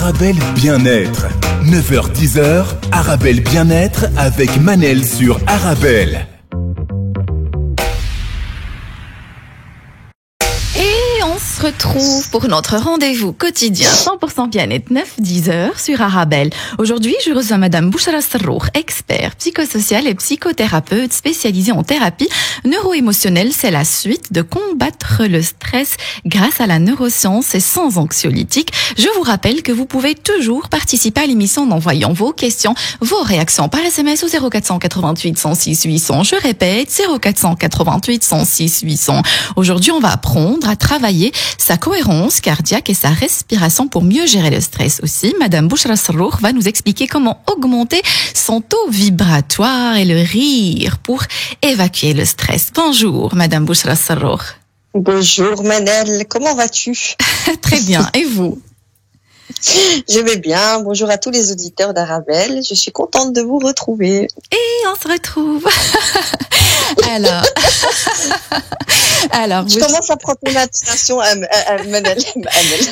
Arabelle Bien-être. 9h-10h, Arabelle Bien-être avec Manel sur Arabelle. On se retrouve pour notre rendez-vous quotidien 100% bien-être 9-10h sur Arabelle. Aujourd'hui, je reçois Madame Bouchra Serrour, expert psychosocial et psychothérapeute spécialisée en thérapie neuro-émotionnelle. C'est la suite de combattre le stress grâce à la neuroscience et sans anxiolytique. Je vous rappelle que vous pouvez toujours participer à l'émission en envoyant vos questions, vos réactions par SMS au 0488 106 800. Je répète, 0488 106 800. Aujourd'hui, on va apprendre à travailler sa cohérence cardiaque et sa respiration pour mieux gérer le stress aussi. Madame Bouchra Serrour va nous expliquer comment augmenter son taux vibratoire et le rire pour évacuer le stress. Bonjour, Madame Bouchra Serrour. Bonjour Manel, comment vas-tu? Très bien, et vous? Je vais bien, bonjour à tous les auditeurs d'Arabelle, je suis contente de vous retrouver. Et on se retrouve. Alors, je commence à prendre mon attention à Manel.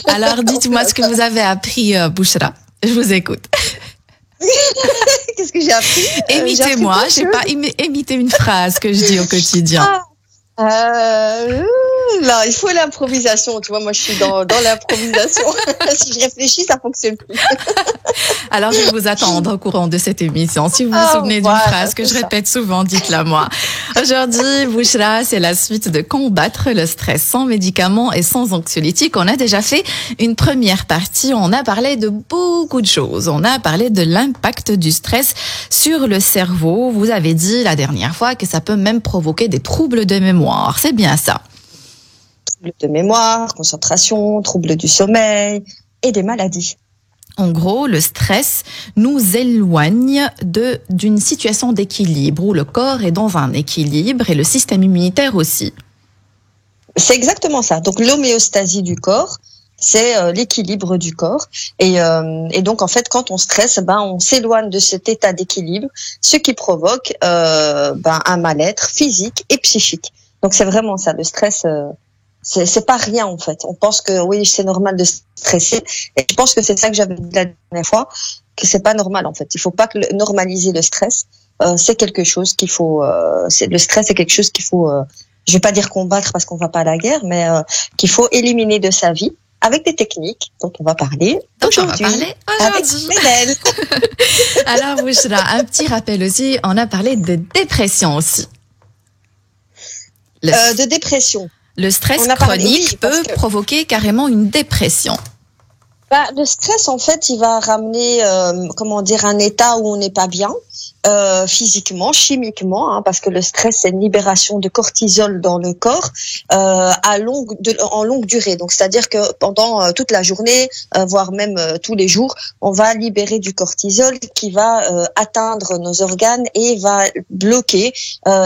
Alors, dites-moi ce que vous avez appris, Bouchra. Je vous écoute. Qu'est-ce que j'ai appris? Imitez-moi, je sais pas, imitez une phrase que je dis au quotidien. Là, il faut l'improvisation, tu vois, moi je suis dans l'improvisation. Si je réfléchis, ça fonctionne plus. Alors je vais vous attendre au courant de cette émission. Si vous vous souvenez d'une phrase que je répète souvent, dites-la moi. Aujourd'hui, Bouchra, c'est la suite de combattre le stress sans médicaments et sans anxiolytiques. On a déjà fait une première partie, on a parlé de beaucoup de choses. On a parlé de l'impact du stress sur le cerveau. Vous avez dit la dernière fois que ça peut même provoquer des troubles de mémoire. C'est bien ça? Troubles de mémoire, concentration, troubles du sommeil et des maladies. En gros, le stress nous éloigne d'une situation d'équilibre où le corps est dans un équilibre et le système immunitaire aussi. C'est exactement ça. Donc l'homéostasie du corps, c'est l'équilibre du corps. Et donc en fait, quand on stresse, on s'éloigne de cet état d'équilibre, ce qui provoque un mal-être physique et psychique. Donc c'est vraiment ça, le stress. C'est pas rien en fait. On pense que oui, c'est normal de stresser. Et je pense que c'est ça que j'avais dit la dernière fois, que c'est pas normal en fait. Il faut pas normaliser le stress. C'est quelque chose qu'il faut. Le stress, c'est quelque chose qu'il faut. Je vais pas dire combattre parce qu'on va pas à la guerre, mais qu'il faut éliminer de sa vie avec des techniques dont on va parler aujourd'hui. Avec Manel. Alors Bouchra, un petit rappel aussi. On a parlé de dépression aussi. De dépression. Le stress chronique peut provoquer carrément une dépression. Le stress, en fait, il va ramener, un état où on n'est pas bien, physiquement, chimiquement, parce que le stress, c'est une libération de cortisol dans le corps en longue durée. Donc, c'est-à-dire que pendant toute la journée, voire même tous les jours, on va libérer du cortisol qui va atteindre nos organes et va bloquer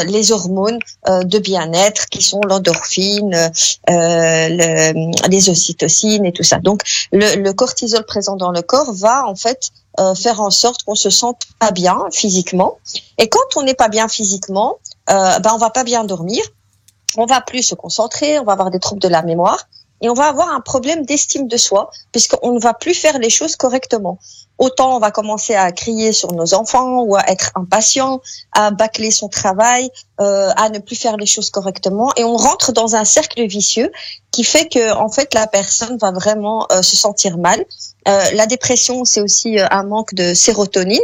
les hormones de bien-être qui sont l'endorphine, les ocytocines et tout ça. Donc, le cortisol présent dans le corps va en fait faire en sorte qu'on se sente pas bien physiquement. Et quand on n'est pas bien physiquement, on va pas bien dormir, on va plus se concentrer, on va avoir des troubles de la mémoire et on va avoir un problème d'estime de soi puisqu'on ne va plus faire les choses correctement. Autant on va commencer à crier sur nos enfants ou à être impatient, à bâcler son travail, à ne plus faire les choses correctement et on rentre dans un cercle vicieux qui fait que en fait la personne va vraiment se sentir mal. La dépression, c'est aussi un manque de sérotonine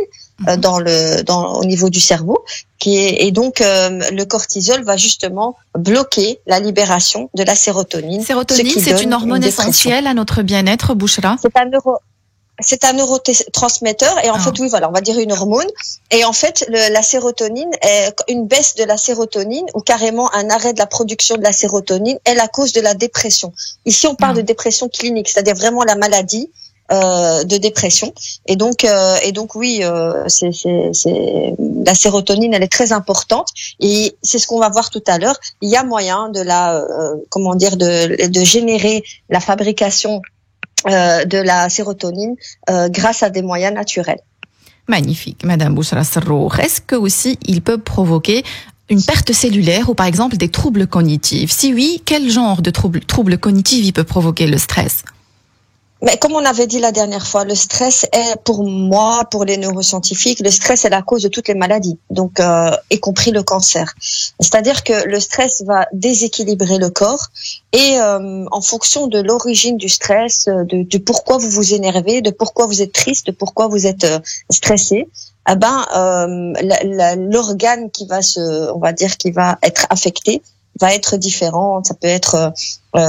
au niveau du cerveau et donc le cortisol va justement bloquer la libération de la sérotonine. Sérotonine, c'est une hormone essentielle à notre bien-être, Bouchra. C'est un neurotransmetteur et en fait, oui, voilà, on va dire une hormone. Et en fait, la sérotonine, une baisse de la sérotonine ou carrément un arrêt de la production de la sérotonine est la cause de la dépression. Ici, on parle de dépression clinique, c'est-à-dire vraiment la maladie de dépression. Et donc oui, c'est la sérotonine, elle est très importante et c'est ce qu'on va voir tout à l'heure. Il y a moyen de de générer la fabrication de la sérotonine grâce à des moyens naturels. Magnifique, Madame Bouchra Serrour. Est-ce que aussi il peut provoquer une perte cellulaire ou par exemple des troubles cognitifs? Si oui, quel genre de troubles cognitifs il peut provoquer le stress? Mais comme on avait dit la dernière fois, le stress est, pour moi, pour les neuroscientifiques, le stress est la cause de toutes les maladies, donc y compris le cancer. C'est-à-dire que le stress va déséquilibrer le corps et en fonction de l'origine du stress, de pourquoi vous vous énervez, de pourquoi vous êtes triste, de pourquoi vous êtes stressé, l'organe qui va on va dire, qui va être affecté va être différent. Ça peut être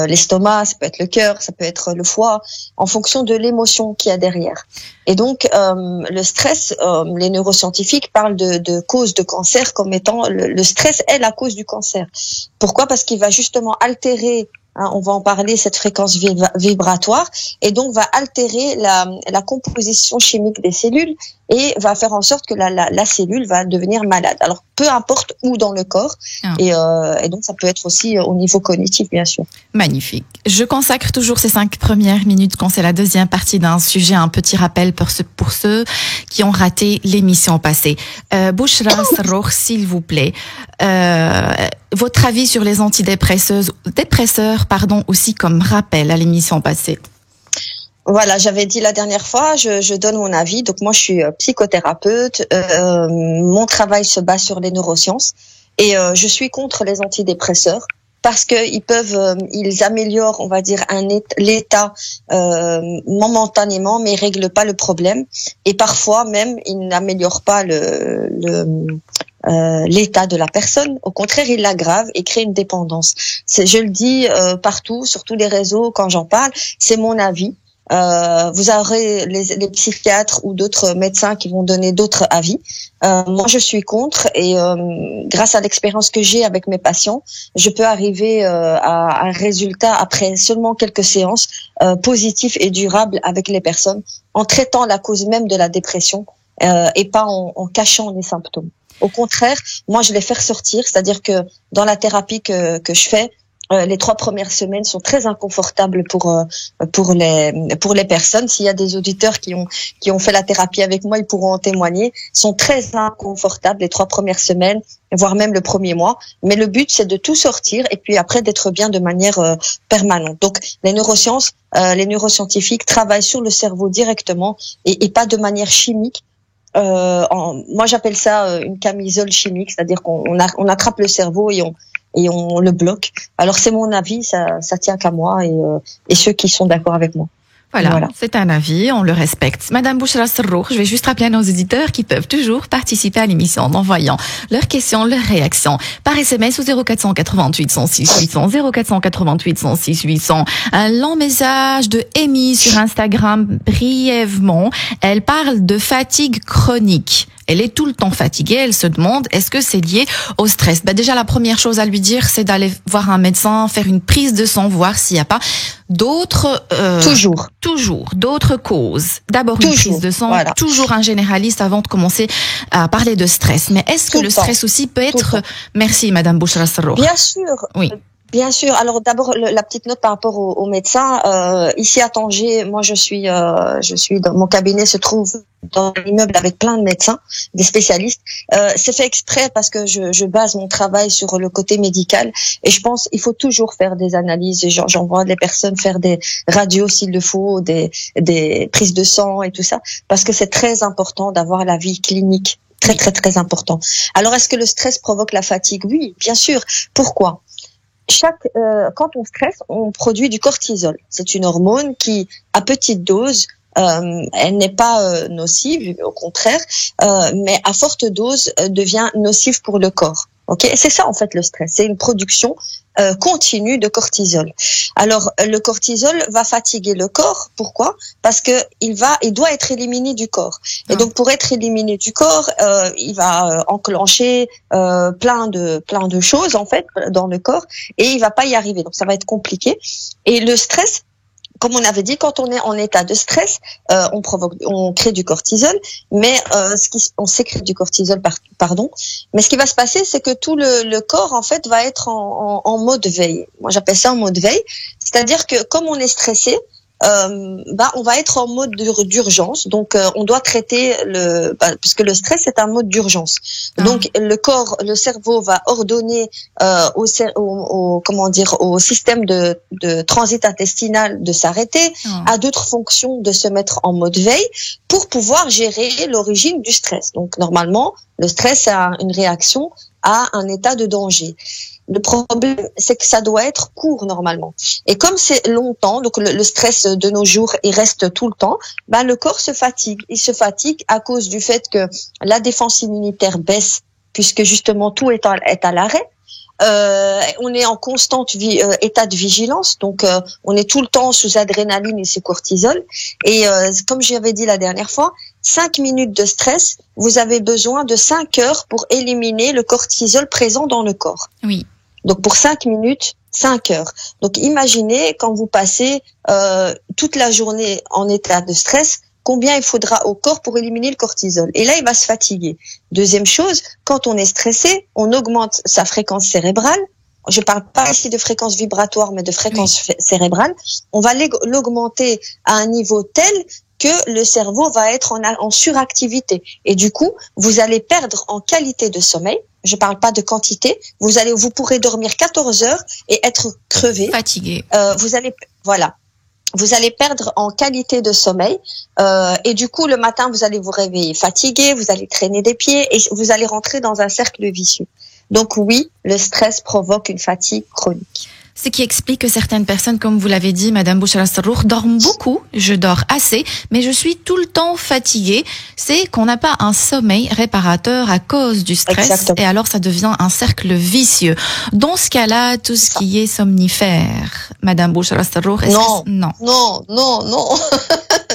l'estomac, ça peut être le cœur, ça peut être le foie, en fonction de l'émotion qu'il y a derrière. Et donc, le stress, les neuroscientifiques parlent de cause de cancer comme étant le stress est la cause du cancer. Pourquoi? Parce qu'il va justement altérer, on va en parler, cette fréquence vibratoire, et donc va altérer la composition chimique des cellules et va faire en sorte que la cellule va devenir malade. Alors, peu importe où dans le corps, et donc ça peut être aussi au niveau cognitif, bien sûr. Magnifique. Je consacre toujours ces 5 premières minutes quand c'est la deuxième partie d'un sujet, un petit rappel pour ceux qui ont raté l'émission passée. Bouchra Sarrour, s'il vous plaît, votre avis sur les dépresseurs, aussi comme rappel à l'émission passée. Voilà, j'avais dit la dernière fois, je donne mon avis. Donc moi, je suis psychothérapeute. Mon travail se base sur les neurosciences et je suis contre les antidépresseurs parce que ils améliorent, on va dire, l'état momentanément, mais ils règlent pas le problème. Et parfois même, ils n'améliorent pas l'état de la personne. Au contraire, il l'aggrave et crée une dépendance. Je le dis partout, sur tous les réseaux, quand j'en parle, c'est mon avis. Vous aurez les psychiatres ou d'autres médecins qui vont donner d'autres avis. Moi, je suis contre et grâce à l'expérience que j'ai avec mes patients, je peux arriver à un résultat après seulement quelques séances positif et durable avec les personnes en traitant la cause même de la dépression et pas en cachant les symptômes. Au contraire, moi, je les fais ressortir, c'est-à-dire que dans la thérapie que je fais, les 3 premières semaines sont très inconfortables pour les personnes. S'il y a des auditeurs qui ont fait la thérapie avec moi, ils pourront en témoigner. Sont très inconfortables les 3 premières semaines, voire même le premier mois. Mais le but, c'est de tout sortir et puis après d'être bien de manière permanente. Donc, les neurosciences, les neuroscientifiques travaillent sur le cerveau directement et pas de manière chimique. Moi, j'appelle ça une camisole chimique, c'est-à-dire qu'on attrape le cerveau et on le bloque. Alors c'est mon avis, ça tient qu'à moi et ceux qui sont d'accord avec moi. Voilà, c'est un avis, on le respecte. Madame Bouchra Sarrour, je vais juste rappeler à nos auditeurs qui peuvent toujours participer à l'émission en envoyant leurs questions, leurs réactions par SMS au 0488 106 800, 0488 106 800. Un long message de Amy sur Instagram, brièvement. Elle parle de fatigue chronique. Elle est tout le temps fatiguée, elle se demande est-ce que c'est lié au stress. Déjà, la première chose à lui dire, c'est d'aller voir un médecin, faire une prise de sang, voir s'il n'y a pas d'autres... Toujours, d'autres causes. D'abord une prise de sang, voilà. Toujours un généraliste avant de commencer à parler de stress. Mais est-ce que le stress aussi peut être... Merci Madame Bouchra Sarrour. Bien sûr. Oui. Bien sûr. Alors d'abord la petite note par rapport aux médecins. Ici à Tanger, moi je suis dans mon cabinet se trouve dans un immeuble avec plein de médecins, des spécialistes. C'est fait exprès parce que je base mon travail sur le côté médical et je pense il faut toujours faire des analyses. J'envoie les personnes faire des radios s'il le faut, des prises de sang et tout ça parce que c'est très important d'avoir la vie clinique. Très très très important. Alors est-ce que le stress provoque la fatigue? Oui, bien sûr. Pourquoi? Quand on stresse, on produit du cortisol. C'est une hormone qui, à petite dose, elle n'est pas nocive, au contraire, mais à forte dose devient nocive pour le corps. Ok, c'est ça en fait le stress. C'est une production continue de cortisol. Alors le cortisol va fatiguer le corps. Pourquoi? Parce que il doit être éliminé du corps. Et donc pour être éliminé du corps, il va enclencher plein de choses en fait dans le corps et il va pas y arriver. Donc ça va être compliqué. Et le stress, comme on avait dit, quand on est en état de stress, on crée du cortisol, mais on sécrète du cortisol, pardon. Mais ce qui va se passer, c'est que tout le corps en fait va être en mode veille. Moi, j'appelle ça en mode veille, c'est-à-dire que comme on est stressé, on va être en mode d'urgence. Donc, on doit traiter puisque le stress est un mode d'urgence. Donc, le cerveau va ordonner au système de transit intestinal de s'arrêter, à d'autres fonctions de se mettre en mode veille pour pouvoir gérer l'origine du stress. Donc, normalement, le stress a une réaction à un état de danger. Le problème, c'est que ça doit être court normalement. Et comme c'est longtemps, donc le stress de nos jours, il reste tout le temps, le corps se fatigue. Il se fatigue à cause du fait que la défense immunitaire baisse, puisque justement tout est à l'arrêt. On est en constant état de vigilance, donc on est tout le temps sous adrénaline et sous cortisol. Et comme j'avais dit la dernière fois, 5 minutes de stress, vous avez besoin de 5 heures pour éliminer le cortisol présent dans le corps. Oui. Donc pour 5 minutes, 5 heures. Donc imaginez quand vous passez toute la journée en état de stress, combien il faudra au corps pour éliminer le cortisol. Et là, il va se fatiguer. Deuxième chose, quand on est stressé, on augmente sa fréquence cérébrale. Je parle pas ici de fréquence vibratoire, mais de fréquence cérébrale. On va l'augmenter à un niveau tel que le cerveau va être en suractivité. Et du coup, vous allez perdre en qualité de sommeil. Je parle pas de quantité. Vous pourrez dormir 14 heures et être crevé. Fatigué. Vous allez perdre en qualité de sommeil et du coup, le matin, vous allez vous réveiller fatigué, vous allez traîner des pieds et vous allez rentrer dans un cercle vicieux. Donc oui, le stress provoque une fatigue chronique. Ce qui explique que certaines personnes, comme vous l'avez dit, Madame Bouchra-Sarrour, dorment beaucoup. Je dors assez, mais je suis tout le temps fatiguée. C'est qu'on n'a pas un sommeil réparateur à cause du stress. Exactement. Et alors, ça devient un cercle vicieux. Dans ce cas-là, tout ce qui est somnifère, Madame Bouchra-Sarrour, non, non,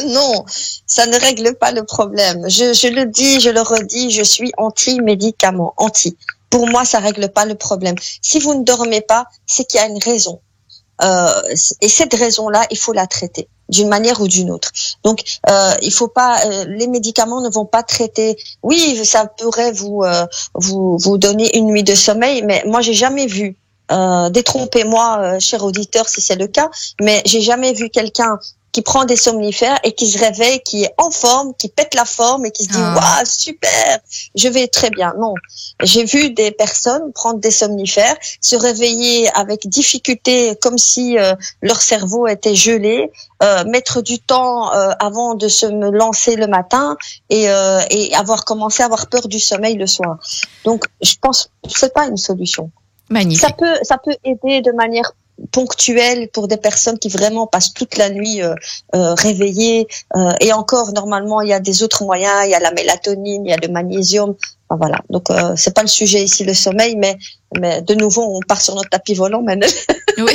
non, ça ne règle pas le problème. Je le dis, je le redis, je suis anti-médicament, anti. Pour moi, ça règle pas le problème. Si vous ne dormez pas, c'est qu'il y a une raison. Et cette raison-là, il faut la traiter d'une manière ou d'une autre. Donc, il faut pas. Les médicaments ne vont pas traiter. Oui, ça pourrait vous donner une nuit de sommeil, mais moi, j'ai jamais vu. Détrompez-moi, cher auditeur, si c'est le cas, mais j'ai jamais vu quelqu'un qui prend des somnifères et qui se réveille, qui est en forme, qui pète la forme et qui se dit waouh, super, je vais très bien. Non, j'ai vu des personnes prendre des somnifères, se réveiller avec difficulté, comme si leur cerveau était gelé, mettre du temps avant de se lancer le matin et commencé à avoir peur du sommeil le soir. Donc, je pense que c'est pas une solution. Magnifique. Ça peut aider de manière ponctuelle pour des personnes qui vraiment passent toute la nuit réveillées. Et encore, normalement, il y a des autres moyens. Il y a la mélatonine, il y a le magnésium. Enfin, voilà. Donc, c'est pas le sujet ici, le sommeil, mais de nouveau, on part sur notre tapis volant maintenant. Oui.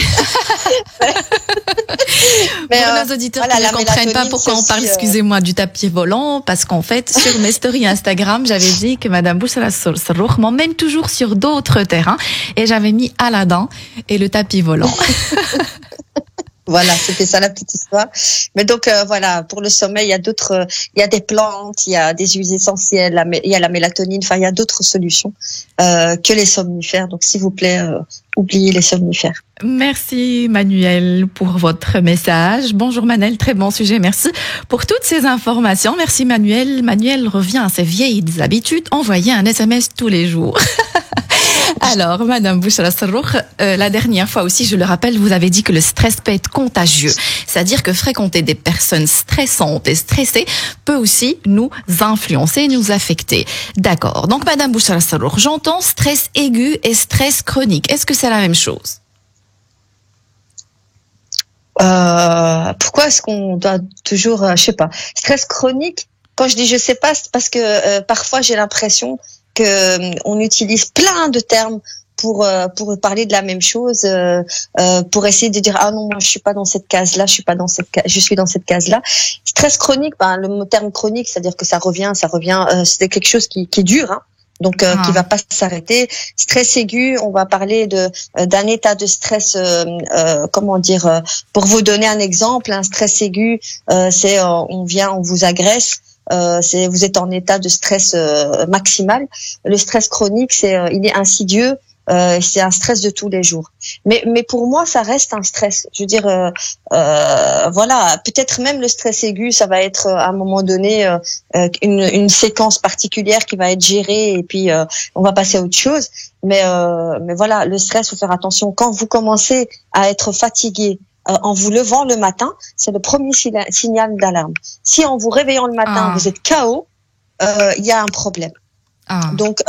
Mais pour nos auditeurs qui ne comprennent pas pourquoi on parle, excusez-moi, du tapis volant, parce qu'en fait, sur mes stories Instagram, j'avais dit que Madame Bouchra-Sarrour m'emmène toujours sur d'autres terrains, et j'avais mis Aladdin et le tapis volant. Voilà, c'était ça la petite histoire. Mais donc voilà, pour le sommeil, il y a des plantes, il y a des huiles essentielles, il y a la mélatonine, enfin il y a d'autres solutions que les somnifères. Donc s'il vous plaît, oubliez les somnifères. Merci Manuel pour votre message. Bonjour Manel, très bon sujet, merci pour toutes ces informations. Merci Manuel. Manuel revient à ses vieilles habitudes, envoyer un SMS tous les jours. Alors, Madame Bouchra-Sarrour, la dernière fois aussi, je le rappelle, vous avez dit que le stress peut être contagieux. C'est-à-dire que fréquenter des personnes stressantes et stressées peut aussi nous influencer, nous affecter. D'accord. Donc, Madame Bouchra-Sarrour, j'entends stress aigu et stress chronique. Est-ce que c'est la même chose? Pourquoi est-ce qu'on doit toujours, je sais pas, stress chronique? Quand je dis je sais pas, c'est parce que parfois j'ai l'impression on utilise plein de termes pour parler de la même chose, pour essayer de dire ah non, moi je suis pas dans cette case-là, je suis dans cette case-là. Stress chronique, le terme chronique, c'est-à-dire que ça revient, c'est quelque chose qui dure, hein. Donc qui va pas s'arrêter. Stress aigu, on va parler d'un état de stress, pour vous donner un exemple, un stress aigu, c'est on vous agresse. Vous êtes en état de stress maximal. Le stress chronique, il est insidieux. c'est un stress de tous les jours. Mais pour moi, ça reste un stress. Je veux dire, voilà, peut-être même le stress aigu, ça va être à un moment donné une séquence particulière qui va être gérée et puis on va passer à autre chose. Mais voilà, le stress, faut faire attention. Quand vous commencez à être fatigué en vous levant le matin, c'est le premier signal d'alarme. Si en vous réveillant le matin, vous êtes KO, il y a un problème. Donc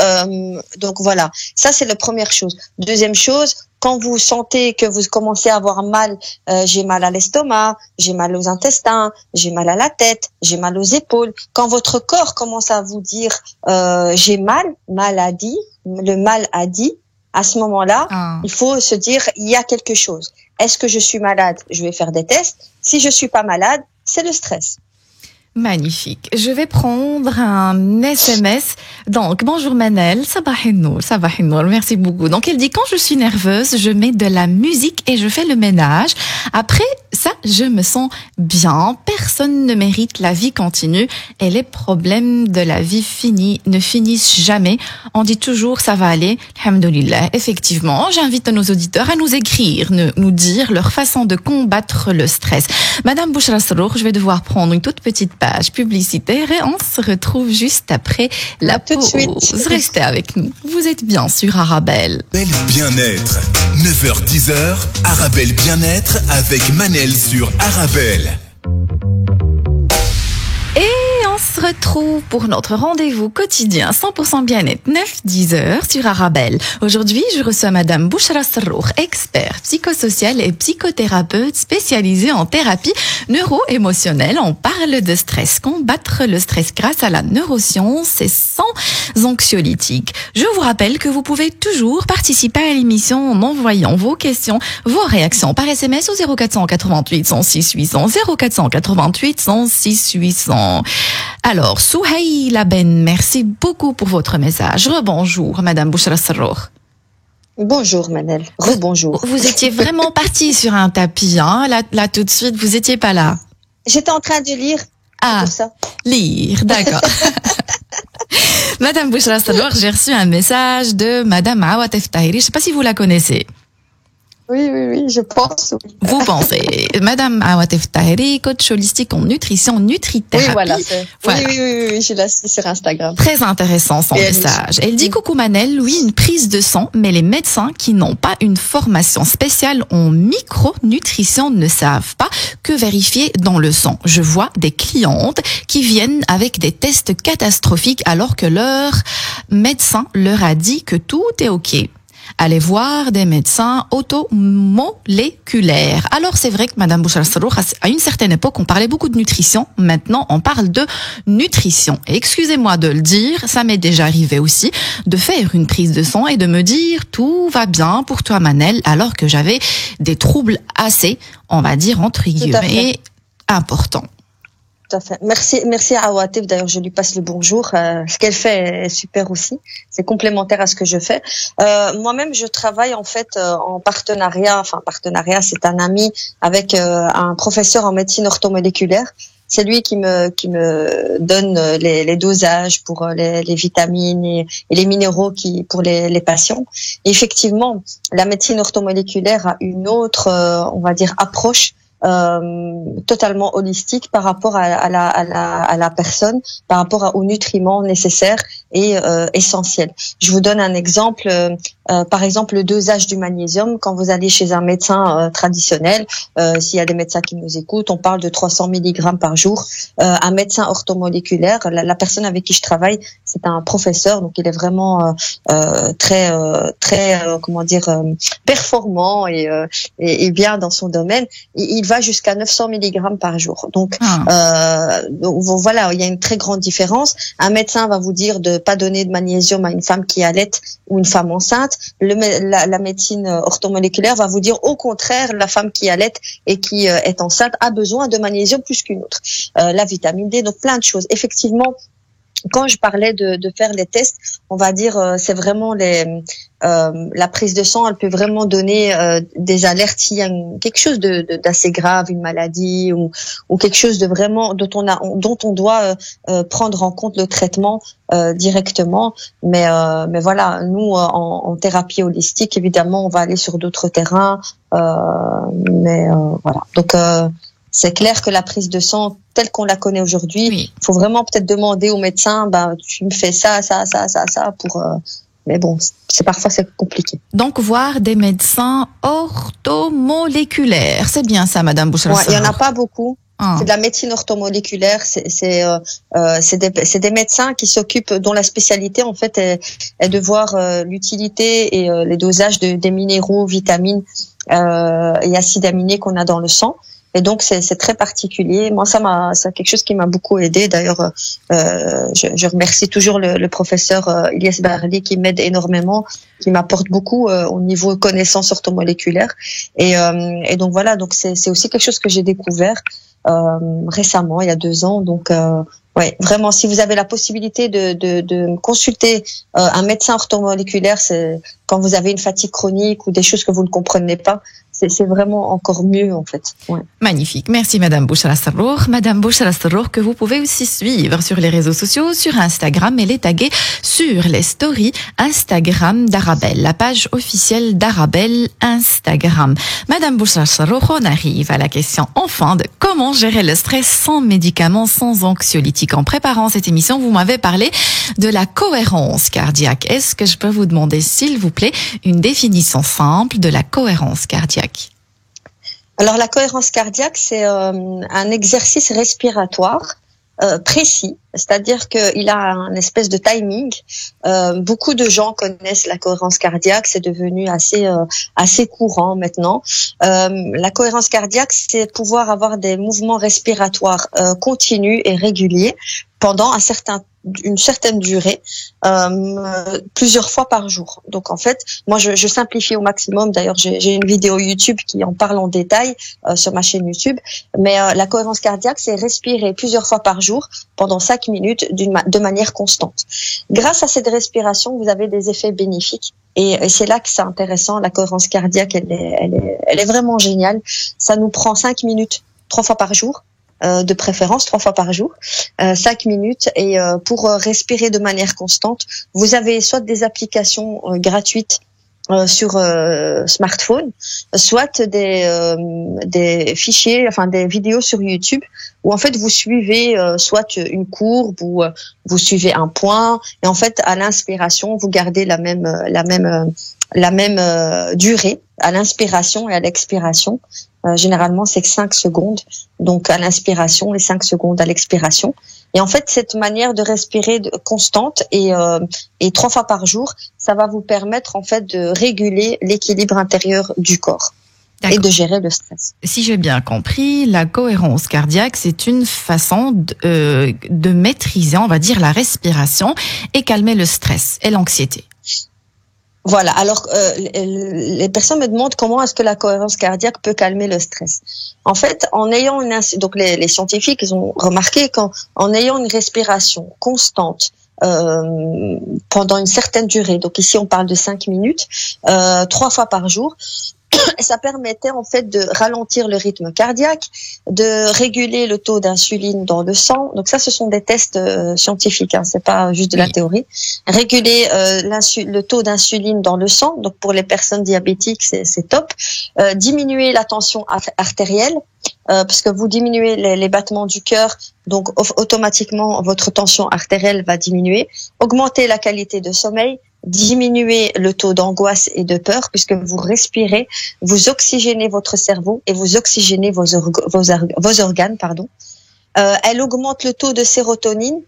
voilà, ça c'est la première chose. Deuxième chose, quand vous sentez que vous commencez à avoir mal, j'ai mal à l'estomac, j'ai mal aux intestins, j'ai mal à la tête, j'ai mal aux épaules. Quand votre corps commence à vous dire j'ai mal, maladie, le mal a dit, à ce moment-là, il faut se dire il y a quelque chose. Est-ce que je suis malade? Je vais faire des tests. Si je suis pas malade, c'est le stress. Magnifique. Je vais prendre un SMS. Donc, bonjour Manel. Sabah Nour. Merci beaucoup. Donc, elle dit, quand je suis nerveuse, je mets de la musique et je fais le ménage. Après ça, je me sens bien. Personne ne mérite la vie continue et les problèmes de la vie ne finissent jamais. On dit toujours, ça va aller. Alhamdoulilah. Effectivement, j'invite nos auditeurs à nous écrire, nous dire leur façon de combattre le stress. Madame Bouchra Sarrour, je vais devoir prendre une toute petite page publicitaire et on se retrouve juste après la pause. Restez avec nous. Vous êtes bien sur Arabelle. Bien-être. 9h-10h, Arabelle Bien-être avec Manel sur Arabelle. Et on se retrouve pour notre rendez-vous quotidien 100% bien-être 9-10 heures sur Arabelle. Aujourd'hui, je reçois Madame Bouchra Sarrour, expert psychosocial et psychothérapeute spécialisée en thérapie neuro-émotionnelle. On parle de stress, combattre le stress grâce à la neuroscience et sans anxiolytiques. Je vous rappelle que vous pouvez toujours participer à l'émission en envoyant vos questions, vos réactions par SMS au 0488 106 800 0488 106 800. Alors, Souhaïla Ben, merci beaucoup pour votre message. Rebonjour, Madame Bouchra Sarrour. Bonjour, Manel. Rebonjour. Vous étiez vraiment partie sur un tapis, hein? Là, tout de suite, vous étiez pas là. J'étais en train de lire. Ah, pour ça. Lire, d'accord. Madame Bouchra Sarrour, j'ai reçu un message de Madame Awatef Tahiri. Je sais pas si vous la connaissez. Oui, je pense. Oui. Vous pensez. Madame Awatef Tahiri, coach holistique en nutrition, nutrithérapie. Oui, voilà. Oui, je la suis sur Instagram. Très intéressant son message. Elle dit, coucou Manel, oui, une prise de sang, mais les médecins qui n'ont pas une formation spéciale en micronutrition ne savent pas que vérifier dans le sang. Je vois des clientes qui viennent avec des tests catastrophiques alors que leur médecin leur a dit que tout est OK. Allez voir des médecins automoléculaires. Alors c'est vrai que Madame Bouchra Sarrour, à une certaine époque, on parlait beaucoup de nutrition. Maintenant, on parle de nutrition. Et excusez-moi de le dire, ça m'est déjà arrivé aussi de faire une prise de sang et de me dire tout va bien pour toi Manel, alors que j'avais des troubles assez, on va dire entre guillemets, importants. Tout à fait. Merci à Awatef. D'ailleurs, je lui passe le bonjour. Ce qu'elle fait est super aussi. C'est complémentaire à ce que je fais. Moi-même, je travaille en fait en partenariat. Enfin, partenariat, c'est un ami avec un professeur en médecine orthomoléculaire. C'est lui qui me donne les dosages pour les vitamines et les minéraux pour les patients. Et effectivement, la médecine orthomoléculaire a une autre, on va dire, approche totalement holistique par rapport à la personne, par rapport aux nutriments nécessaires et essentiels. Je vous donne un exemple. Par exemple, le dosage du magnésium. Quand vous allez chez un médecin traditionnel, s'il y a des médecins qui nous écoutent, on parle de 300 mg par jour. Un médecin orthomoléculaire, la personne avec qui je travaille, c'est un professeur, donc il est vraiment très comment dire, performant et bien dans son domaine. Il va jusqu'à 900 mg par jour. Donc voilà, il y a une très grande différence. Un médecin va vous dire de pas donner de magnésium à une femme qui allait ou une femme enceinte. La médecine orthomoléculaire va vous dire au contraire, la femme qui allait et qui est enceinte a besoin de magnésium plus qu'une autre. La vitamine D, donc plein de choses. Effectivement, quand je parlais de faire les tests, on va dire, c'est vraiment la prise de sang, elle peut vraiment donner des alertes s'il y a quelque chose d'assez grave, une maladie ou quelque chose de vraiment dont on doit prendre en compte le traitement directement. Mais voilà, nous en thérapie holistique, évidemment, on va aller sur d'autres terrains. Voilà. Donc c'est clair que la prise de sang telle qu'on la connaît aujourd'hui, Oui. faut vraiment peut-être demander au médecin, tu me fais ça pour. Mais bon, parfois c'est compliqué. Donc, voir des médecins orthomoléculaires. C'est bien ça, Madame Bouchra. Ouais, il y en a pas beaucoup. Ah. C'est de la médecine orthomoléculaire. C'est des médecins qui s'occupent, dont la spécialité en fait est de voir l'utilité et les dosages des minéraux, vitamines et acides aminés qu'on a dans le sang. Et donc c'est très particulier. Moi, c'est quelque chose qui m'a beaucoup aidé. D'ailleurs, je remercie toujours le professeur Ilyes Barli qui m'aide énormément, qui m'apporte beaucoup au niveau connaissances orthomoléculaires. Et donc voilà, donc c'est aussi quelque chose que j'ai découvert récemment, il y a 2 ans. Donc ouais, vraiment, si vous avez la possibilité de consulter un médecin orthomoléculaire, c'est quand vous avez une fatigue chronique ou des choses que vous ne comprenez pas. C'est vraiment encore mieux, en fait. Ouais. Magnifique. Merci, Madame Bouchra Sarrour. Madame Bouchra Sarrour, que vous pouvez aussi suivre sur les réseaux sociaux, sur Instagram, et les taguer sur les stories Instagram d'Arabelle, la page officielle d'Arabelle Instagram. Madame Bouchra Sarrour, on arrive à la question enfin de comment gérer le stress sans médicaments, sans anxiolytiques. En préparant cette émission, vous m'avez parlé de la cohérence cardiaque. Est-ce que je peux vous demander, s'il vous plaît, une définition simple de la cohérence cardiaque? Alors la cohérence cardiaque, c'est un exercice respiratoire précis, c'est-à-dire qu'il a un espèce de timing. Beaucoup de gens connaissent la cohérence cardiaque, c'est devenu assez courant maintenant. La cohérence cardiaque, c'est pouvoir avoir des mouvements respiratoires continus et réguliers pendant une certaine durée, plusieurs fois par jour. Donc en fait, moi je simplifie au maximum. D'ailleurs, j'ai une vidéo YouTube qui en parle en détail sur ma chaîne YouTube. Mais la cohérence cardiaque, c'est respirer plusieurs fois par jour pendant 5 minutes de manière constante. Grâce à cette respiration, vous avez des effets bénéfiques. Et c'est là que c'est intéressant. La cohérence cardiaque, elle est vraiment géniale. Ça nous prend 5 minutes 3 fois par jour. De préférence 3 fois par jour, 5 minutes, et pour respirer de manière constante, vous avez soit des applications gratuites sur smartphone, soit des fichiers, enfin des vidéos sur YouTube où en fait vous suivez soit une courbe ou vous suivez un point, et en fait à l'inspiration vous gardez la même durée à l'inspiration et à l'expiration. Généralement, c'est 5 secondes, donc à l'inspiration et 5 secondes à l'expiration. Et en fait, cette manière de respirer constante et 3 fois par jour, ça va vous permettre en fait de réguler l'équilibre intérieur du corps et de gérer le stress. Si j'ai bien compris, la cohérence cardiaque, c'est une façon de maîtriser, on va dire, la respiration et calmer le stress et l'anxiété. Voilà. Alors, les personnes me demandent comment est-ce que la cohérence cardiaque peut calmer le stress. En fait, en ayant donc les scientifiques, ils ont remarqué qu'en ayant une respiration constante pendant une certaine durée, donc ici on parle de 5 minutes, 3 fois par jour, ça permettait en fait de ralentir le rythme cardiaque, de réguler le taux d'insuline dans le sang. Donc ça, ce sont des tests scientifiques, hein, c'est pas juste de la théorie. Réguler le taux d'insuline dans le sang. Donc pour les personnes diabétiques, c'est top. Diminuer la tension artérielle. Parce que vous diminuez les battements du cœur, donc automatiquement votre tension artérielle va diminuer. Augmenter la qualité de sommeil, diminuer le taux d'angoisse et de peur, puisque vous respirez, vous oxygénez votre cerveau et vous oxygénez vos organes. Elle augmente le taux de sérotonine,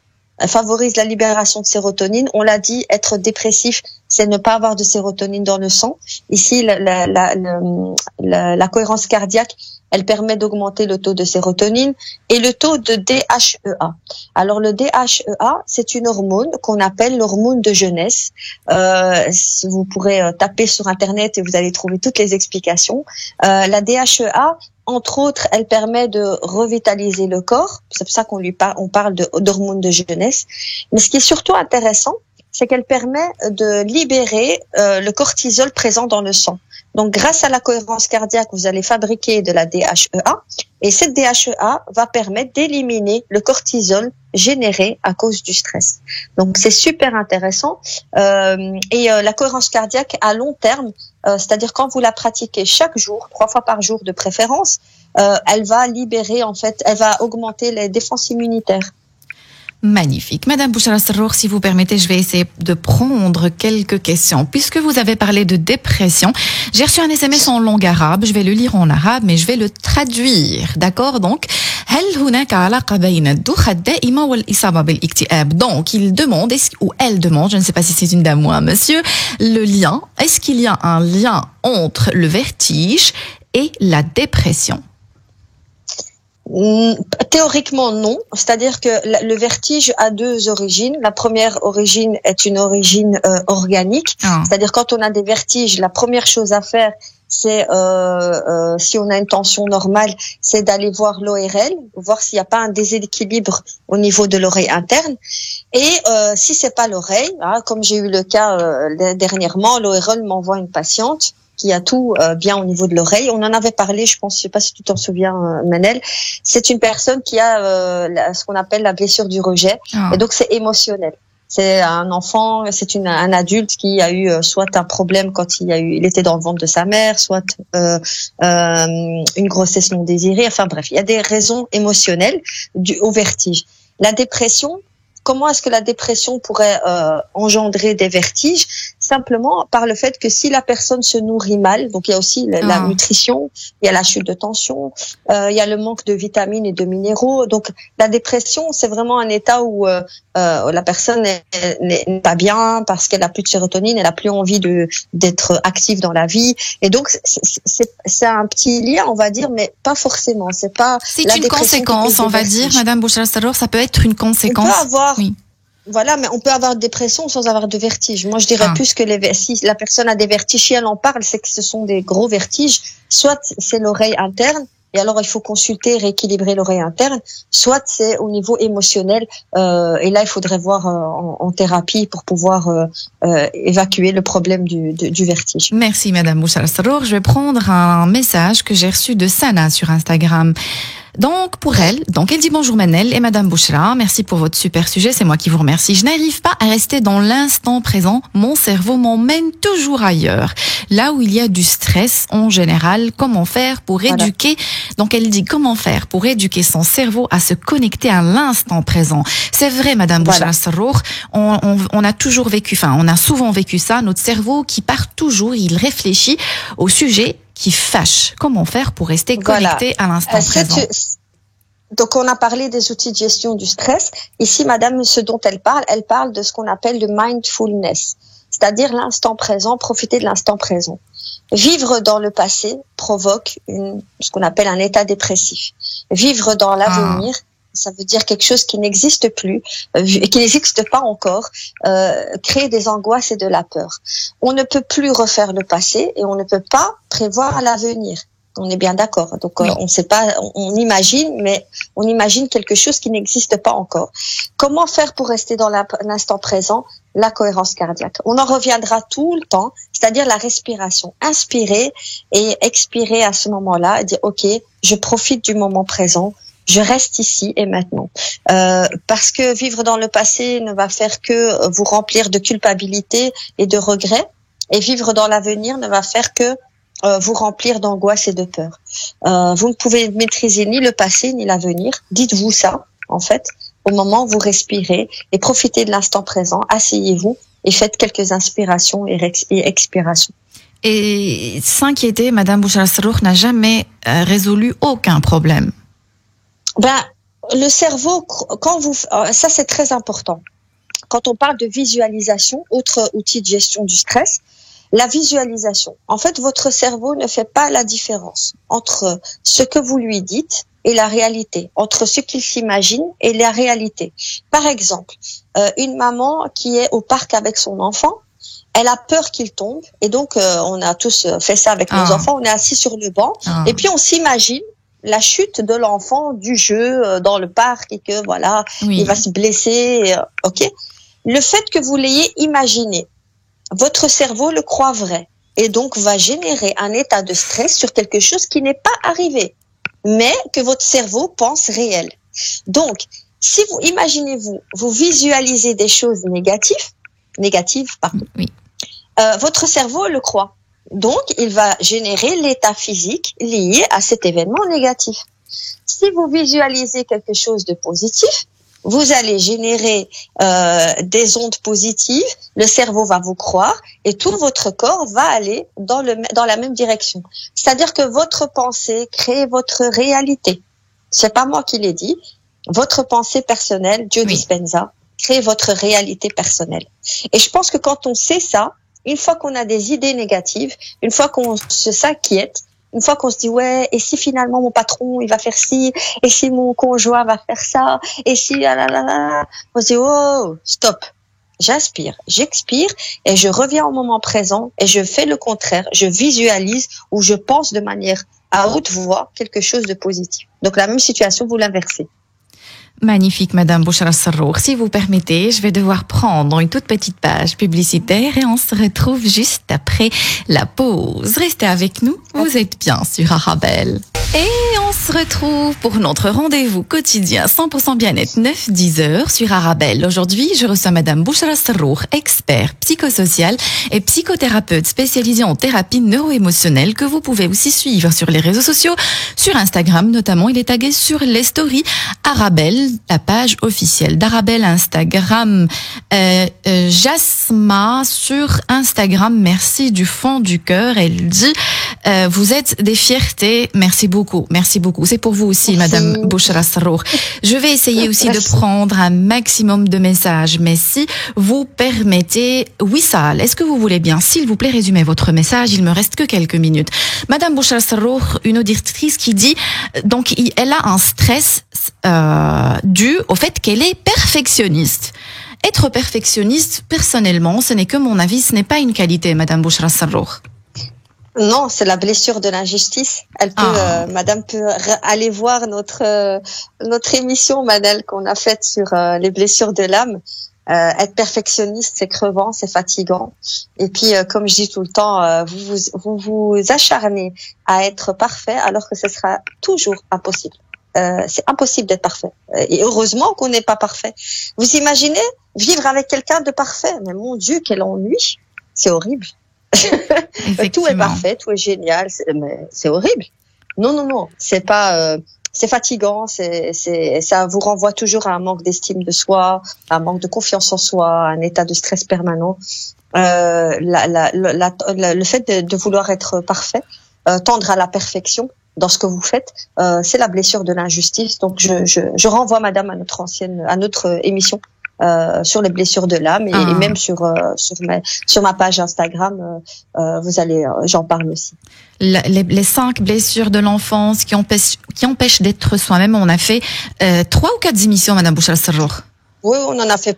favorise la libération de sérotonine. On l'a dit, être dépressif, c'est ne pas avoir de sérotonine dans le sang. Ici, la cohérence cardiaque, elle permet d'augmenter le taux de sérotonine et le taux de DHEA. Alors le DHEA, c'est une hormone qu'on appelle l'hormone de jeunesse. Vous pourrez taper sur Internet et vous allez trouver toutes les explications. La DHEA, Entre autres, elle permet de revitaliser le corps. C'est pour ça on parle d'hormones de jeunesse. Mais ce qui est surtout intéressant, c'est qu'elle permet de libérer le cortisol présent dans le sang. Donc, grâce à la cohérence cardiaque, vous allez fabriquer de la DHEA, et cette DHEA va permettre d'éliminer le cortisol généré à cause du stress. Donc, c'est super intéressant. La cohérence cardiaque à long terme, c'est-à-dire quand vous la pratiquez chaque jour, 3 fois par jour de préférence, elle va libérer, en fait, elle va augmenter les défenses immunitaires. Magnifique. Madame Bouchra Serrour, si vous permettez, je vais essayer de prendre quelques questions. Puisque vous avez parlé de dépression, j'ai reçu un SMS en langue arabe. Je vais le lire en arabe, mais je vais le traduire. D'accord? Donc, هل هناك علاقة بين الدوخة الدائمة والإصابة بالاكتئاب? Donc, il demande, ou elle demande, je ne sais pas si c'est une dame ou un monsieur, le lien. Est-ce qu'il y a un lien entre le vertige et la dépression? Théoriquement, non. C'est-à-dire que le vertige a 2 origines. La première origine est une origine organique. C'est-à-dire quand on a des vertiges, la première chose à faire, c'est si on a une tension normale, c'est d'aller voir l'ORL, voir s'il n'y a pas un déséquilibre au niveau de l'oreille interne. Et si c'est pas l'oreille, comme j'ai eu le cas dernièrement, l'ORL m'envoie une patiente qui a tout bien au niveau de l'oreille. On en avait parlé, je pense, je sais pas si tu t'en souviens, Manel. C'est une personne qui a ce qu'on appelle la blessure du rejet, et donc c'est émotionnel. C'est un enfant, c'est un adulte qui a eu soit un problème quand il était dans le ventre de sa mère, soit une grossesse non désirée. Enfin bref, il y a des raisons émotionnelles au vertige. La dépression. Comment est-ce que la dépression pourrait engendrer des vertiges? Simplement par le fait que si la personne se nourrit mal, donc il y a aussi la nutrition, il y a la chute de tension, il y a le manque de vitamines et de minéraux. Donc la dépression, c'est vraiment un état où la personne n'est pas bien parce qu'elle a plus de sérotonine, elle a plus envie d'être active dans la vie. Et donc c'est un petit lien, on va dire, mais pas forcément. C'est pas. C'est une conséquence, on va dire, Madame Bouchra Serrour, ça peut être une conséquence. On peut avoir. Oui. Voilà, mais on peut avoir de dépression sans avoir de vertige. Moi, je dirais plus que si la personne a des vertiges, si elle en parle, c'est que ce sont des gros vertiges. Soit c'est l'oreille interne, et alors il faut consulter, rééquilibrer l'oreille interne, soit c'est au niveau émotionnel, et là il faudrait voir en thérapie pour pouvoir évacuer le problème du vertige. Merci Madame Bouchra Serrour. Je vais prendre un message que j'ai reçu de Sana sur Instagram. Donc, pour elle, dit bonjour Manel et Madame Bouchra, merci pour votre super sujet, c'est moi qui vous remercie. Je n'arrive pas à rester dans l'instant présent, mon cerveau m'emmène toujours ailleurs. Là où il y a du stress, en général, comment faire pour éduquer, donc elle dit comment faire pour éduquer son cerveau à se connecter à l'instant présent. C'est vrai Madame Bouchra Serrour, on a toujours vécu, on a souvent vécu ça, notre cerveau qui part toujours, il réfléchit au sujet qui fâche. Comment faire pour rester connecté à l'instant présent? Donc, on a parlé des outils de gestion du stress. Ici, madame, ce dont elle parle de ce qu'on appelle le mindfulness. C'est-à-dire l'instant présent, profiter de l'instant présent. Vivre dans le passé provoque ce qu'on appelle un état dépressif. Vivre dans l'avenir, ça veut dire quelque chose qui n'existe plus, qui n'existe pas encore, créer des angoisses et de la peur. On ne peut plus refaire le passé et on ne peut pas prévoir l'avenir. On est bien d'accord. Donc, on sait pas, on imagine, mais on imagine quelque chose qui n'existe pas encore. Comment faire pour rester dans l'instant présent? La cohérence cardiaque. On en reviendra tout le temps, c'est-à-dire la respiration. Inspirer et expirer à ce moment-là et dire, OK, je profite du moment présent. Je reste ici et maintenant. Parce que vivre dans le passé ne va faire que vous remplir de culpabilité et de regrets. Et vivre dans l'avenir ne va faire que vous remplir d'angoisse et de peur. Vous ne pouvez maîtriser ni le passé ni l'avenir. Dites-vous ça, en fait, au moment où vous respirez et profitez de l'instant présent. Asseyez-vous et faites quelques inspirations et expirations. Et s'inquiéter, Madame Bouchra Serrour n'a jamais résolu aucun problème. Le cerveau, ça c'est très important. Quand on parle de visualisation, autre outil de gestion du stress, la visualisation. En fait, votre cerveau ne fait pas la différence entre ce que vous lui dites et la réalité, entre ce qu'il s'imagine et la réalité. Par exemple, une maman qui est au parc avec son enfant, elle a peur qu'il tombe, et donc on a tous fait ça avec nos enfants, on est assis sur le banc, et puis on s'imagine la chute de l'enfant du jeu dans le parc et que voilà, il va se blesser. Ok. Le fait que vous l'ayez imaginé, votre cerveau le croit vrai et donc va générer un état de stress sur quelque chose qui n'est pas arrivé, mais que votre cerveau pense réel. Donc, si vous imaginez-vous, vous visualisez des choses négatives, pardon. Votre cerveau le croit. Donc, il va générer l'état physique lié à cet événement négatif. Si vous visualisez quelque chose de positif, vous allez générer des ondes positives, le cerveau va vous croire et tout votre corps va aller dans la même direction. C'est-à-dire que votre pensée crée votre réalité. C'est pas moi qui l'ai dit. Votre pensée personnelle, Joe Dispenza, crée votre réalité personnelle. Et je pense que quand on sait ça, une fois qu'on a des idées négatives, une fois qu'on s'inquiète, une fois qu'on se dit ouais, et si finalement mon patron il va faire ci, et si mon conjoint va faire ça, et si on se dit oh stop, j'inspire, j'expire et je reviens au moment présent et je fais le contraire, je visualise ou je pense de manière à haute voix quelque chose de positif. Donc la même situation, vous l'inversez. Magnifique, Madame Bouchra Sarrour. Si vous permettez, je vais devoir prendre une toute petite page publicitaire et on se retrouve juste après la pause. Restez avec nous, vous êtes bien sur Arabelle. Et on se retrouve pour notre rendez-vous quotidien 100% bien-être 9-10 heures sur Arabelle. Aujourd'hui, je reçois Madame Bouchra Sarrour, expert psychosocial et psychothérapeute spécialisée en thérapie neuro-émotionnelle que vous pouvez aussi suivre sur les réseaux sociaux, sur Instagram notamment. Il est tagué sur les stories Arabelle, la page officielle d'Arabelle Instagram. Jasma sur Instagram, merci du fond du cœur. Elle dit, vous êtes des fiertés, merci beaucoup. Merci beaucoup. C'est pour vous aussi, Madame Bouchra Sarrour. Je vais essayer aussi de prendre un maximum de messages, mais si vous permettez, Wissal, est-ce que vous voulez bien, s'il vous plaît, résumer votre message? Il me reste que quelques minutes. Madame Bouchra Sarrour, une auditrice qui dit, donc, elle a un stress dû au fait qu'elle est perfectionniste. Être perfectionniste, personnellement, ce n'est que mon avis, ce n'est pas une qualité, Madame Bouchra Sarrour. Non, c'est la blessure de l'injustice. Elle peut, Madame peut aller voir notre émission, Manel, qu'on a faite sur les blessures de l'âme. Être perfectionniste, c'est crevant, c'est fatigant. Et puis, comme je dis tout le temps, vous vous acharnez à être parfait, alors que ce sera toujours impossible. C'est impossible d'être parfait. Et heureusement qu'on n'est pas parfait. Vous imaginez vivre avec quelqu'un de parfait? Mais mon Dieu, quel ennui! C'est horrible. Tout est parfait, tout est génial, mais c'est horrible. Non, c'est pas, c'est fatigant, ça vous renvoie toujours à un manque d'estime de soi, à un manque de confiance en soi, à un état de stress permanent. Le fait de vouloir être parfait, tendre à la perfection dans ce que vous faites, c'est la blessure de l'injustice. Donc je renvoie Madame à notre émission. Sur les blessures de l'âme et même sur ma page Instagram, vous allez, j'en parle aussi. Les 5 blessures de l'enfance qui empêchent d'être soi-même. On a fait 3 ou 4 émissions, Madame Bouchra Sarrour. Oui, on en a fait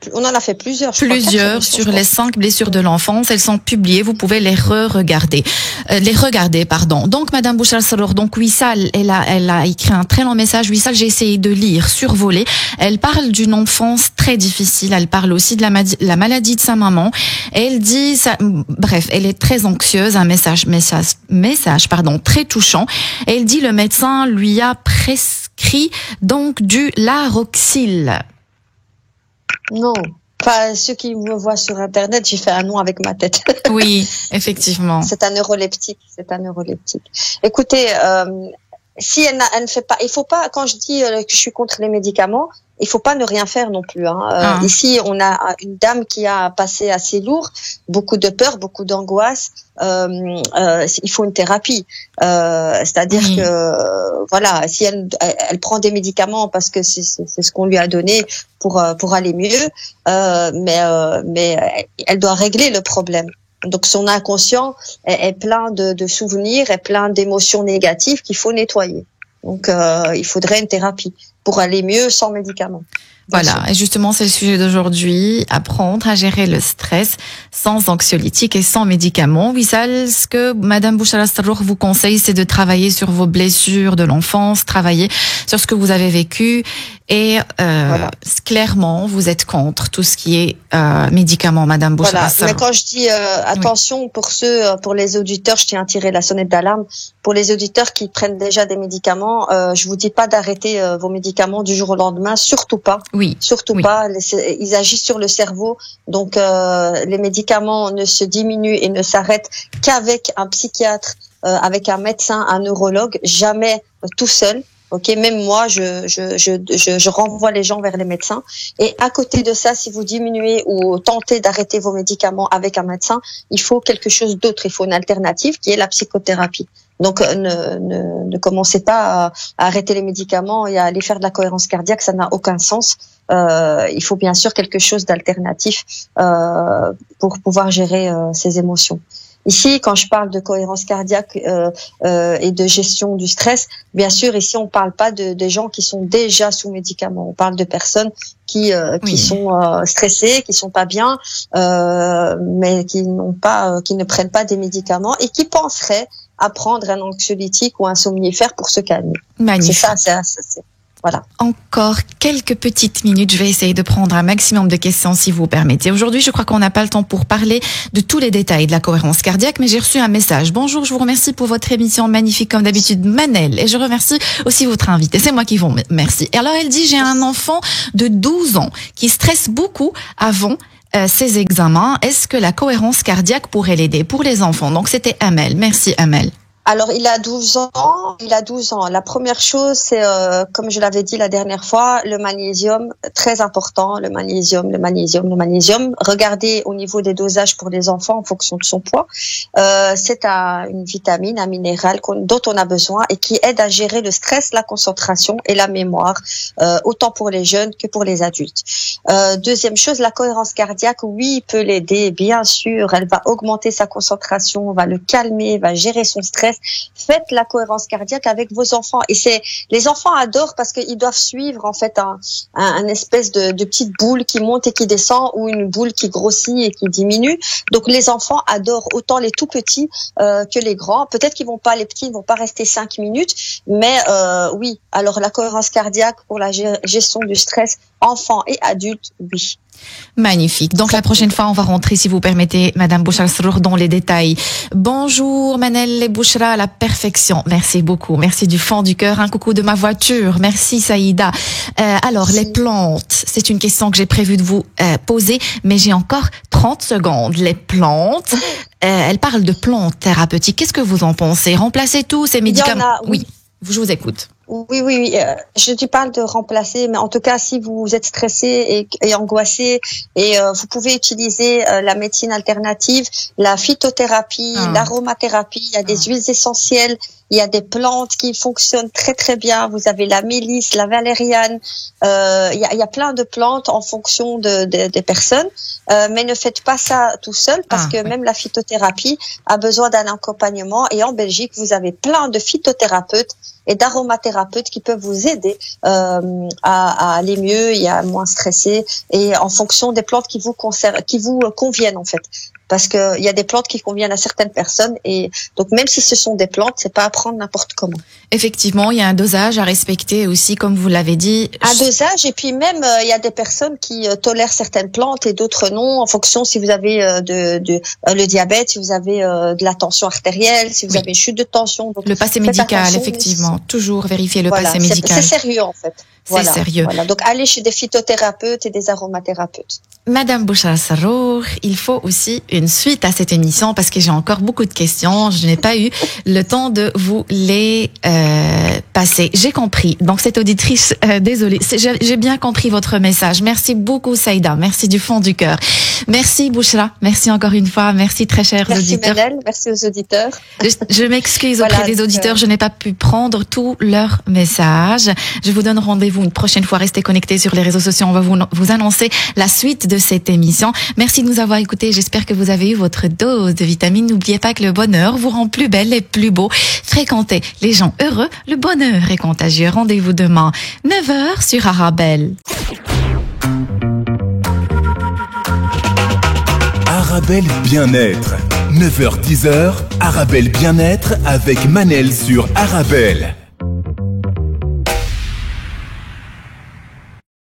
plusieurs. Plusieurs sur les 5 blessures de l'enfance. Elles sont publiées. Vous pouvez les regarder. Donc, Madame Bouchra Sarrour, donc Wissal, elle a écrit un très long message. Wissal, j'ai essayé de lire, survoler. Elle parle d'une enfance très difficile. Elle parle aussi de la maladie de sa maman. Elle dit ça, bref, elle est très anxieuse. Un message, très touchant. Elle dit le médecin lui a prescrit donc du Laroxyl. Non, enfin, ceux qui me voient sur Internet, j'ai fait un nom avec ma tête. Oui, effectivement. C'est un neuroleptique. Écoutez, si elle ne fait pas, il faut pas, quand je dis que je suis contre les médicaments, il faut pas ne rien faire non plus. Ici, on a une dame qui a passé assez lourd, beaucoup de peur, beaucoup d'angoisse. Il faut une thérapie. C'est-à-dire que voilà, si elle prend des médicaments parce que c'est ce qu'on lui a donné pour aller mieux, mais elle doit régler le problème. Donc son inconscient est plein de souvenirs, est plein d'émotions négatives qu'il faut nettoyer. Donc il faudrait une thérapie. pour aller mieux sans médicaments. Voilà, et justement, c'est le sujet d'aujourd'hui, apprendre à gérer le stress sans anxiolytiques et sans médicaments. Wissal, ce que Madame Bouchra Sarrour vous conseille, c'est de travailler sur vos blessures de l'enfance, travailler sur ce que vous avez vécu, et voilà. Clairement, vous êtes contre tout ce qui est médicaments, Madame Bouchra Sarrour. Mais quand je dis attention, pour les auditeurs, je tiens à tirer la sonnette d'alarme. Pour les auditeurs qui prennent déjà des médicaments, je vous dis pas d'arrêter vos médicaments du jour au lendemain, surtout pas. Oui. Surtout pas. Ils agissent sur le cerveau, donc les médicaments ne se diminuent et ne s'arrêtent qu'avec un psychiatre, avec un médecin, un neurologue, jamais tout seul. Ok, même moi, je renvoie les gens vers les médecins. Et à côté de ça, si vous diminuez ou tentez d'arrêter vos médicaments avec un médecin, il faut quelque chose d'autre. Il faut une alternative qui est la psychothérapie. Donc, ne commencez pas à arrêter les médicaments et à aller faire de la cohérence cardiaque, ça n'a aucun sens. Il faut bien sûr quelque chose d'alternatif pour pouvoir gérer ces émotions. Ici, quand je parle de cohérence cardiaque et de gestion du stress, bien sûr, ici on parle pas de gens qui sont déjà sous médicaments. On parle de personnes qui sont stressées, qui sont pas bien, mais qui ne prennent pas des médicaments et qui penseraient à prendre un anxiolytique ou un somnifère pour se calmer. Magnifique. C'est ça. Voilà. Encore quelques petites minutes. Je vais essayer de prendre un maximum de questions si vous permettez. Aujourd'hui, je crois qu'on n'a pas le temps pour parler de tous les détails de la cohérence cardiaque, mais j'ai reçu un message. Bonjour, je vous remercie pour votre émission magnifique comme d'habitude, Manel. Et je remercie aussi votre invité. C'est moi qui vous remercie. Et alors, elle dit, j'ai un enfant de 12 ans qui stresse beaucoup avant ses examens. Est-ce que la cohérence cardiaque pourrait l'aider pour les enfants? Donc, c'était Amel. Merci, Amel. Alors, il a 12 ans. La première chose, c'est, comme je l'avais dit la dernière fois, le magnésium, très important, le magnésium. Regardez au niveau des dosages pour les enfants en fonction de son poids. C'est une vitamine, un minéral dont on a besoin et qui aide à gérer le stress, la concentration et la mémoire, autant pour les jeunes que pour les adultes. Deuxième chose, la cohérence cardiaque, oui, peut l'aider, bien sûr. Elle va augmenter sa concentration, va le calmer, va gérer son stress. Faites la cohérence cardiaque avec vos enfants et les enfants adorent parce qu'ils doivent suivre en fait un espèce de petite boule qui monte et qui descend ou une boule qui grossit et qui diminue. Donc les enfants adorent autant les tout petits que les grands. Peut-être les petits ne vont pas rester 5 minutes, mais oui. Alors la cohérence cardiaque pour la gestion du stress, enfants et adultes, oui. Magnifique. Donc la prochaine fois, on va rentrer, si vous permettez, Madame Bouchra Sarrour, dans les détails. Bonjour, Manel et Bouchra, à la perfection. Merci beaucoup. Merci du fond du cœur. Un coucou de ma voiture. Merci, Saïda. Alors, les plantes, c'est une question que j'ai prévu de vous poser, mais j'ai encore 30 secondes. Les plantes, elles parlent de plantes thérapeutiques. Qu'est-ce que vous en pensez? Remplacer tous ces médicaments? Oui, je vous écoute. Oui. Je te parle de remplacer, mais en tout cas, si vous êtes stressé et angoissé, et vous pouvez utiliser la médecine alternative, la phytothérapie, l'aromathérapie. Il y a des huiles essentielles, il y a des plantes qui fonctionnent très très bien. Vous avez la mélisse, la valériane. Il y a plein de plantes en fonction des personnes, mais ne faites pas ça tout seul parce que même la phytothérapie a besoin d'un accompagnement. Et en Belgique, vous avez plein de phytothérapeutes et d'aromathérapeutes qui peuvent vous aider à aller mieux et à moins stresser, et en fonction des plantes qui vous conviennent en fait. Parce que il y a des plantes qui conviennent à certaines personnes, et donc même si ce sont des plantes, c'est pas à prendre n'importe comment. Effectivement, il y a un dosage à respecter aussi, comme vous l'avez dit. Un dosage, et puis même il y a des personnes qui tolèrent certaines plantes et d'autres non, en fonction si vous avez le diabète, si vous avez de la tension artérielle, si vous avez une chute de tension. Donc, le passé médical, effectivement, toujours vérifier le passé médical. C'est sérieux en fait. C'est sérieux. Voilà. Donc allez chez des phytothérapeutes et des aromathérapeutes. Madame Bouchra Sarrour, il faut aussi une suite à cette émission parce que j'ai encore beaucoup de questions. Je n'ai pas eu le temps de vous les passer. J'ai compris. Donc cette auditrice, désolée, j'ai bien compris votre message. Merci beaucoup Saïda. Merci du fond du cœur. Merci Bouchra. Merci encore une fois. Merci très chers auditeurs. Merci Manel. Merci aux auditeurs. Je m'excuse auprès des auditeurs. Je n'ai pas pu prendre tous leurs messages. Je vous donne rendez-vous rendez-vous une prochaine fois. Restez connectés sur les réseaux sociaux. On va vous annoncer la suite de cette émission. Merci de nous avoir écoutés. J'espère que vous avez eu votre dose de vitamines. N'oubliez pas que le bonheur vous rend plus belle et plus beau. Fréquentez les gens heureux. Le bonheur est contagieux. Rendez-vous demain, 9h sur Arabelle. Arabelle Bien-être. 9h-10h, Arabelle Bien-être avec Manel sur Arabelle.